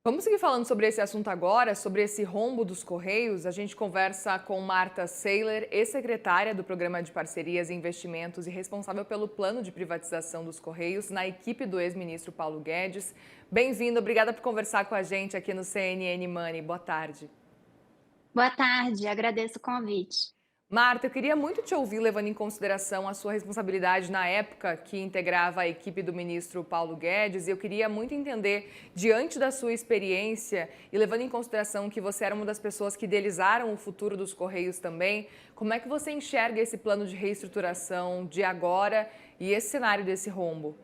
Vamos seguir falando sobre esse assunto agora, sobre esse rombo dos Correios. A gente conversa com Marta Seiler, ex-secretária do Programa de Parcerias e Investimentos e responsável pelo plano de privatização dos Correios na equipe do ex-ministro Paulo Guedes. Bem-vinda, obrigada por conversar com a gente aqui no CNN Money. Boa tarde. Boa tarde, agradeço o convite. Marta, eu queria muito te ouvir, levando em consideração a sua responsabilidade na época que integrava a equipe do ministro Paulo Guedes. E eu queria muito entender, diante da sua experiência e levando em consideração que você era uma das pessoas que idealizaram o futuro dos Correios também, como é que você enxerga esse plano de reestruturação de agora e esse cenário desse rombo?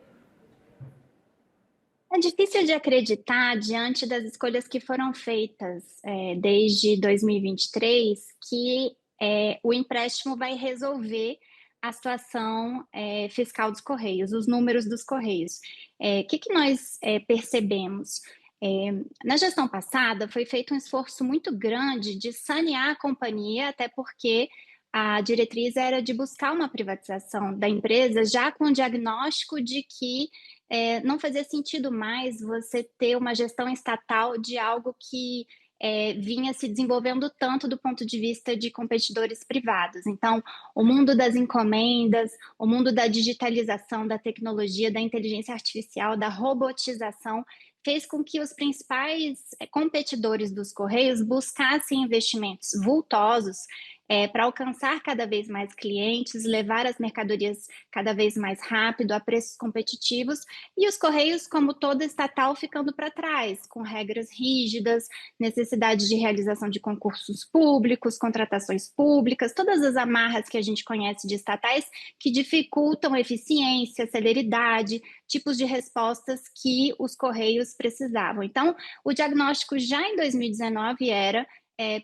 É difícil de acreditar, diante das escolhas que foram feitas, desde 2023, que, o empréstimo vai resolver a situação, fiscal dos Correios, os números dos Correios. Que nós, percebemos? Na gestão passada, foi feito um esforço muito grande de sanear a companhia, até porque a diretriz era de buscar uma privatização da empresa, já com o diagnóstico de que não fazia sentido mais você ter uma gestão estatal de algo que vinha se desenvolvendo tanto do ponto de vista de competidores privados. Então, o mundo das encomendas, o mundo da digitalização, da tecnologia, da inteligência artificial, da robotização, fez com que os principais competidores dos Correios buscassem investimentos vultosos para alcançar cada vez mais clientes, levar as mercadorias cada vez mais rápido, a preços competitivos, e os Correios, como toda estatal, ficando para trás, com regras rígidas, necessidade de realização de concursos públicos, contratações públicas, todas as amarras que a gente conhece de estatais que dificultam eficiência, celeridade, tipos de respostas que os Correios precisavam. Então, o diagnóstico já em 2019 era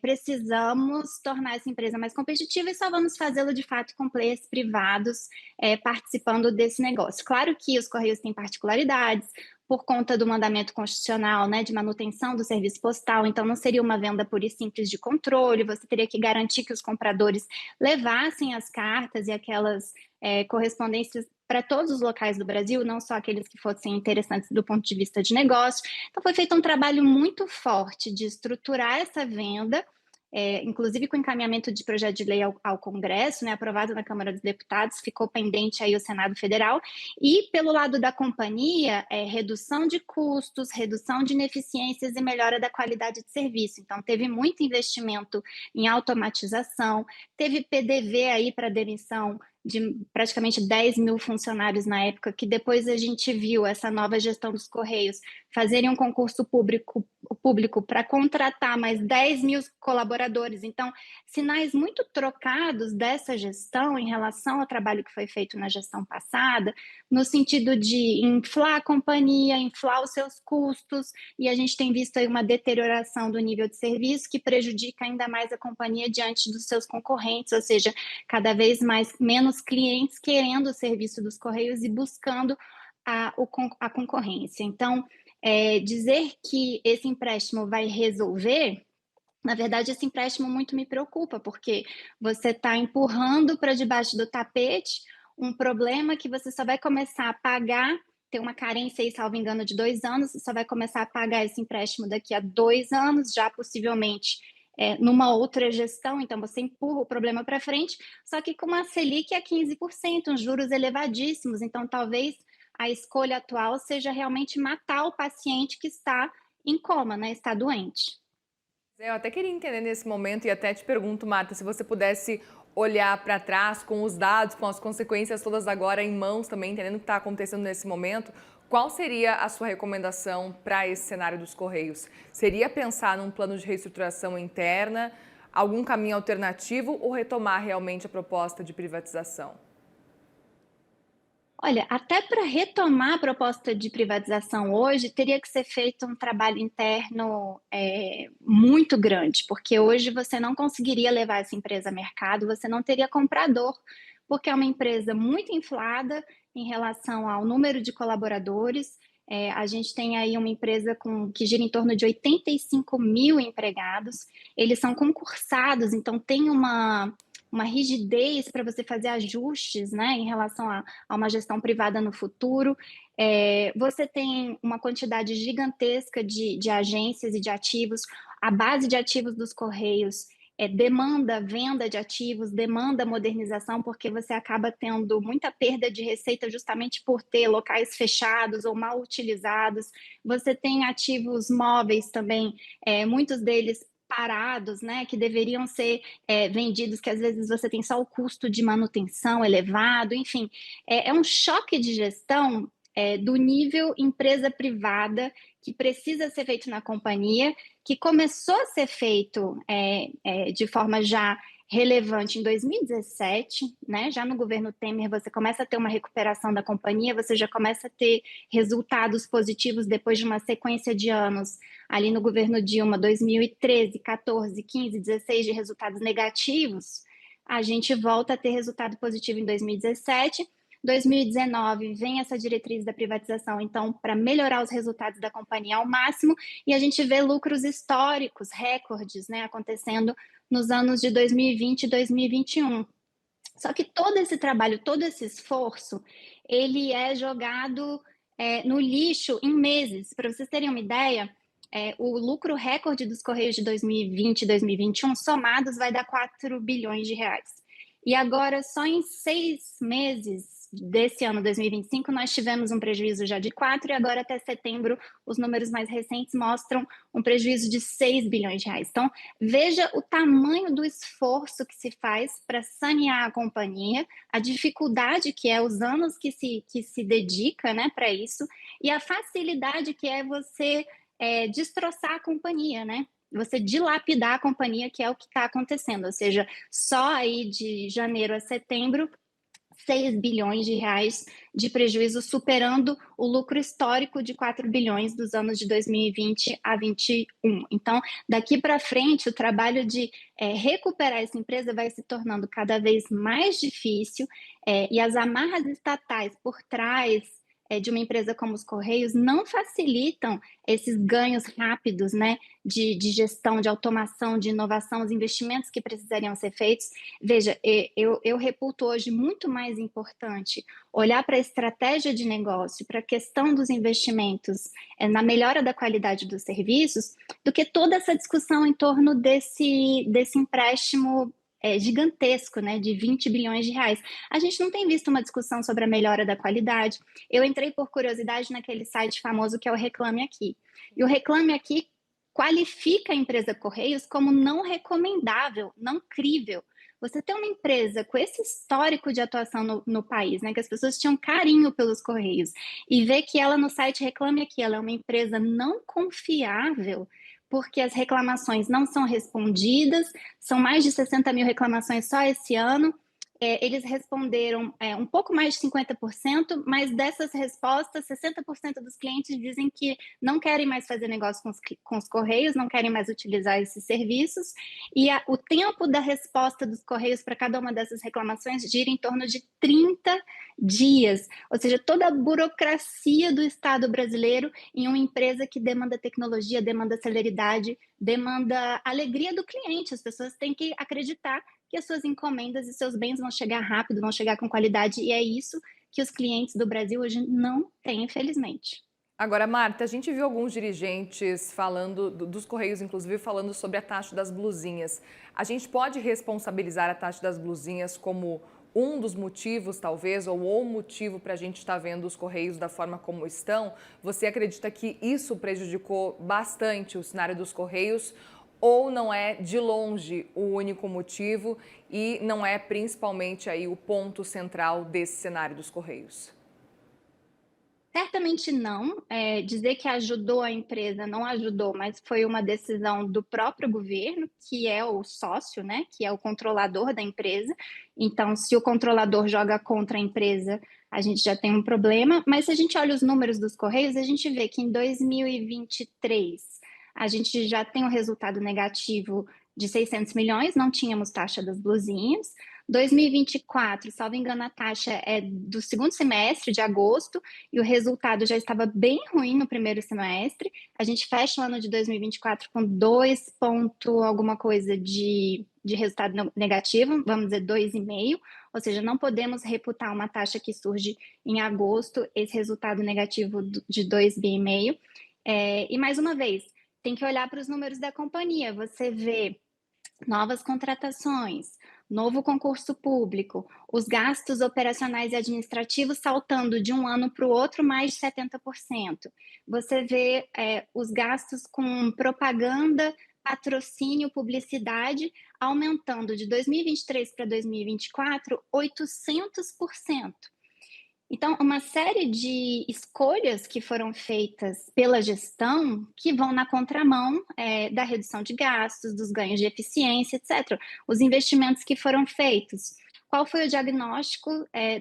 precisamos tornar essa empresa mais competitiva e só vamos fazê-lo de fato com players privados participando desse negócio. Claro que os Correios têm particularidades, por conta do mandamento constitucional, né, de manutenção do serviço postal, então não seria uma venda pura e simples de controle, você teria que garantir que os compradores levassem as cartas e aquelas correspondências para todos os locais do Brasil, não só aqueles que fossem interessantes do ponto de vista de negócio. Então foi feito um trabalho muito forte de estruturar essa venda, inclusive com encaminhamento de projeto de lei ao Congresso, né, aprovado na Câmara dos Deputados, ficou pendente aí o Senado Federal, e pelo lado da companhia, redução de custos, redução de ineficiências e melhora da qualidade de serviço. Então teve muito investimento em automatização, teve PDV aí para demissão de praticamente 10.000 funcionários na época, que depois a gente viu essa nova gestão dos Correios fazerem um concurso público para contratar mais 10.000 colaboradores. Então, sinais muito trocados dessa gestão em relação ao trabalho que foi feito na gestão passada, no sentido de inflar a companhia, inflar os seus custos, e a gente tem visto aí uma deterioração do nível de serviço que prejudica ainda mais a companhia diante dos seus concorrentes, ou seja, cada vez menos clientes querendo o serviço dos Correios e buscando a concorrência. Então, dizer que esse empréstimo vai resolver, na verdade, esse empréstimo muito me preocupa, porque você está empurrando para debaixo do tapete um problema que você só vai começar a pagar, tem uma carência aí, salvo engano, de 2 anos, você só vai começar a pagar esse empréstimo daqui a 2 anos, já possivelmente numa outra gestão, então você empurra o problema para frente, só que com uma Selic a 15%, uns juros elevadíssimos, então talvez a escolha atual seja realmente matar o paciente que está em coma, né, está doente. Eu até queria entender nesse momento e até te pergunto, Marta, se você pudesse olhar para trás com os dados, com as consequências todas agora em mãos também, entendendo o que está acontecendo nesse momento, qual seria a sua recomendação para esse cenário dos Correios? Seria pensar num plano de reestruturação interna, algum caminho alternativo ou retomar realmente a proposta de privatização? Olha, até para retomar a proposta de privatização hoje, teria que ser feito um trabalho interno, muito grande, porque hoje você não conseguiria levar essa empresa a mercado, você não teria comprador, porque é uma empresa muito inflada em relação ao número de colaboradores. A gente tem aí uma empresa que gira em torno de 85.000 empregados, eles são concursados, então tem uma rigidez para você fazer ajustes, né, em relação a uma gestão privada no futuro. Você tem uma quantidade gigantesca de agências e de ativos. A base de ativos dos Correios demanda venda de ativos, demanda modernização, porque você acaba tendo muita perda de receita justamente por ter locais fechados ou mal utilizados. Você tem ativos móveis também, muitos deles parados, né, que deveriam ser vendidos, que às vezes você tem só o custo de manutenção elevado, enfim, é um choque de gestão do nível empresa privada que precisa ser feito na companhia, que começou a ser feito de forma já relevante em 2017, né? Já no governo Temer você começa a ter uma recuperação da companhia, você já começa a ter resultados positivos depois de uma sequência de anos ali no governo Dilma, 2013, 14, 15, 16 de resultados negativos. A gente volta a ter resultado positivo em 2017. 2019 vem essa diretriz da privatização, então, para melhorar os resultados da companhia ao máximo, e a gente vê lucros históricos, recordes, né, acontecendo nos anos de 2020 e 2021. Só que todo esse trabalho, todo esse esforço, ele é jogado no lixo em meses. Para vocês terem uma ideia, o lucro recorde dos Correios de 2020 e 2021 somados vai dar 4 bilhões de reais. E agora, só em 6 meses desse ano 2025, nós tivemos um prejuízo já de 4, e agora até setembro, os números mais recentes mostram um prejuízo de 6 bilhões de reais. Então, veja o tamanho do esforço que se faz para sanear a companhia, a dificuldade que é, os anos que se dedica, né, para isso, e a facilidade que é você destroçar a companhia, né? Você dilapidar a companhia, que é o que está acontecendo, ou seja, só aí de janeiro a setembro, 6 bilhões de reais de prejuízo, superando o lucro histórico de 4 bilhões dos anos de 2020 a 2021. Então, daqui para frente, o trabalho de recuperar essa empresa vai se tornando cada vez mais difícil, e as amarras estatais por trás de uma empresa como os Correios não facilitam esses ganhos rápidos, né, de gestão, de automação, de inovação, os investimentos que precisariam ser feitos. Veja, eu reputo hoje muito mais importante olhar para a estratégia de negócio, para a questão dos investimentos na melhora da qualidade dos serviços, do que toda essa discussão em torno desse empréstimo gigantesco, né, de 20 bilhões de reais. A gente não tem visto uma discussão sobre a melhora da qualidade. Eu entrei por curiosidade naquele site famoso que é o Reclame Aqui. E o Reclame Aqui qualifica a empresa Correios como não recomendável, não crível. Você tem uma empresa com esse histórico de atuação no país, né, que as pessoas tinham carinho pelos Correios, e ver que ela no site Reclame Aqui, ela é uma empresa não confiável, porque as reclamações não são respondidas, são mais de 60 mil reclamações só esse ano. Eles responderam um pouco mais de 50%, mas dessas respostas, 60% dos clientes dizem que não querem mais fazer negócio com os Correios, não querem mais utilizar esses serviços, e o tempo da resposta dos Correios para cada uma dessas reclamações gira em torno de 30 dias, ou seja, toda a burocracia do Estado brasileiro em uma empresa que demanda tecnologia, demanda celeridade, demanda alegria do cliente. As pessoas têm que acreditar que as suas encomendas e seus bens vão chegar rápido, vão chegar com qualidade, e é isso que os clientes do Brasil hoje não têm, infelizmente. Agora, Marta, a gente viu alguns dirigentes falando, dos Correios, inclusive, falando sobre a taxa das blusinhas. A gente pode responsabilizar a taxa das blusinhas como um dos motivos, talvez, ou o motivo para a gente estar vendo os Correios da forma como estão? Você acredita que isso prejudicou bastante o cenário dos Correios? Ou não é de longe o único motivo e não é principalmente aí o ponto central desse cenário dos Correios? Certamente não. Dizer que ajudou a empresa não ajudou, mas foi uma decisão do próprio governo, que é o sócio, né, que é o controlador da empresa. Então, se o controlador joga contra a empresa, a gente já tem um problema. Mas se a gente olha os números dos Correios, a gente vê que em 2023 a gente já tem um resultado negativo de 600 milhões, não tínhamos taxa das blusinhas. 2024, salvo engano, a taxa é do segundo semestre, de agosto, e o resultado já estava bem ruim no primeiro semestre. A gente fecha o ano de 2024 com 2 ponto alguma coisa de resultado negativo, vamos dizer 2,5, ou seja, não podemos reputar uma taxa que surge em agosto, esse resultado negativo de 2,5. E mais uma vez, tem que olhar para os números da companhia, você vê novas contratações, novo concurso público, os gastos operacionais e administrativos saltando de um ano para o outro mais de 70%. Você vê os gastos com propaganda, patrocínio, publicidade aumentando de 2023 para 2024 800%. Então, uma série de escolhas que foram feitas pela gestão que vão na contramão da redução de gastos, dos ganhos de eficiência, etc. Os investimentos que foram feitos. Qual foi o diagnóstico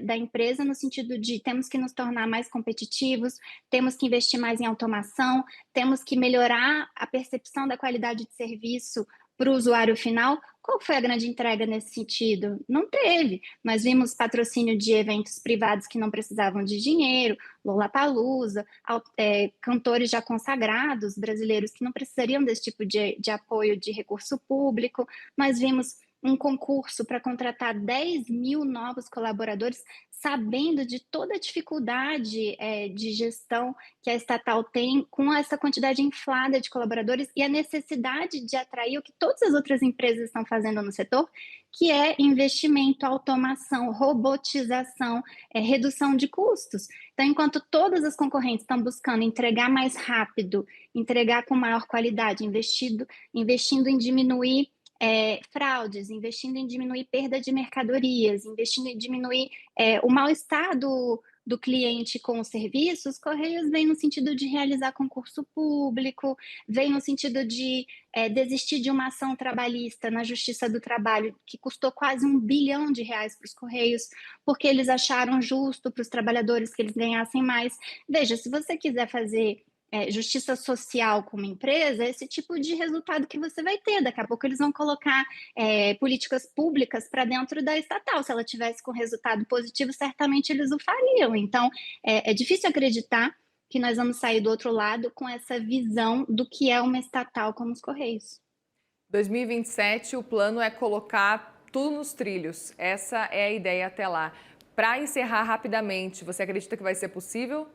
da empresa no sentido de temos que nos tornar mais competitivos, temos que investir mais em automação, temos que melhorar a percepção da qualidade de serviço para o usuário final? Qual foi a grande entrega nesse sentido? Não teve. Nós vimos patrocínio de eventos privados que não precisavam de dinheiro, Lollapalooza, cantores já consagrados, brasileiros que não precisariam desse tipo de apoio de recurso público. Nós vimos um concurso para contratar 10 mil novos colaboradores, sabendo de toda a dificuldade de gestão que a estatal tem com essa quantidade inflada de colaboradores e a necessidade de atrair o que todas as outras empresas estão fazendo no setor, que é investimento, automação, robotização, redução de custos. Então, enquanto todas as concorrentes estão buscando entregar mais rápido, entregar com maior qualidade, investindo em diminuir fraudes, investindo em diminuir perda de mercadorias, investindo em diminuir o mal-estar do cliente com os serviços, Correios vem no sentido de realizar concurso público, vem no sentido de desistir de uma ação trabalhista na Justiça do Trabalho, que custou quase R$ 1 bilhão para os Correios, porque eles acharam justo para os trabalhadores que eles ganhassem mais. Veja, se você quiser fazer justiça social como empresa, é esse tipo de resultado que você vai ter. Daqui a pouco eles vão colocar políticas públicas para dentro da estatal. Se ela tivesse com resultado positivo, certamente eles o fariam. Então, é difícil acreditar que nós vamos sair do outro lado com essa visão do que é uma estatal como os Correios. 2027, o plano é colocar tudo nos trilhos. Essa é a ideia até lá. Para encerrar rapidamente, você acredita que vai ser possível?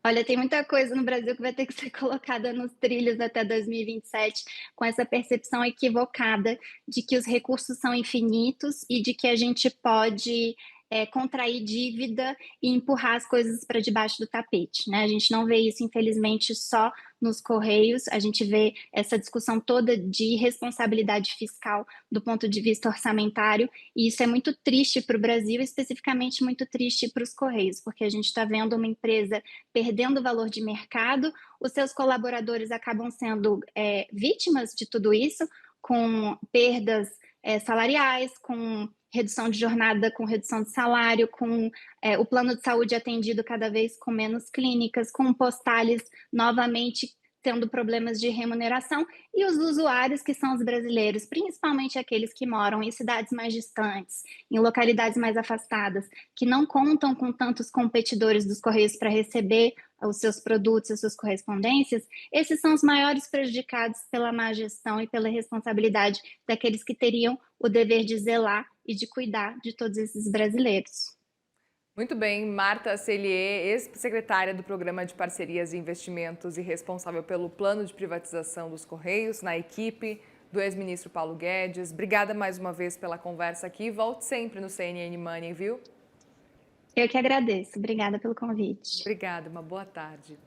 Olha, tem muita coisa no Brasil que vai ter que ser colocada nos trilhos até 2027, com essa percepção equivocada de que os recursos são infinitos e de que a gente pode contrair dívida e empurrar as coisas para debaixo do tapete, né? A gente não vê isso, infelizmente, só nos Correios, a gente vê essa discussão toda de responsabilidade fiscal do ponto de vista orçamentário, e isso é muito triste para o Brasil, especificamente muito triste para os Correios, porque a gente está vendo uma empresa perdendo valor de mercado, os seus colaboradores acabam sendo vítimas de tudo isso, com perdas salariais, com redução de jornada, com redução de salário, com o plano de saúde atendido cada vez com menos clínicas, com postales novamente tendo problemas de remuneração, e os usuários, que são os brasileiros, principalmente aqueles que moram em cidades mais distantes, em localidades mais afastadas, que não contam com tantos competidores dos Correios para receber os seus produtos, as suas correspondências, esses são os maiores prejudicados pela má gestão e pela responsabilidade daqueles que teriam o dever de zelar e de cuidar de todos esses brasileiros. Muito bem, Marta Sellier, ex-secretária do Programa de Parcerias e Investimentos e responsável pelo plano de privatização dos Correios, na equipe do ex-ministro Paulo Guedes. Obrigada mais uma vez pela conversa aqui. Volte sempre no CNN Money, viu? Eu que agradeço. Obrigada pelo convite. Obrigada, uma boa tarde.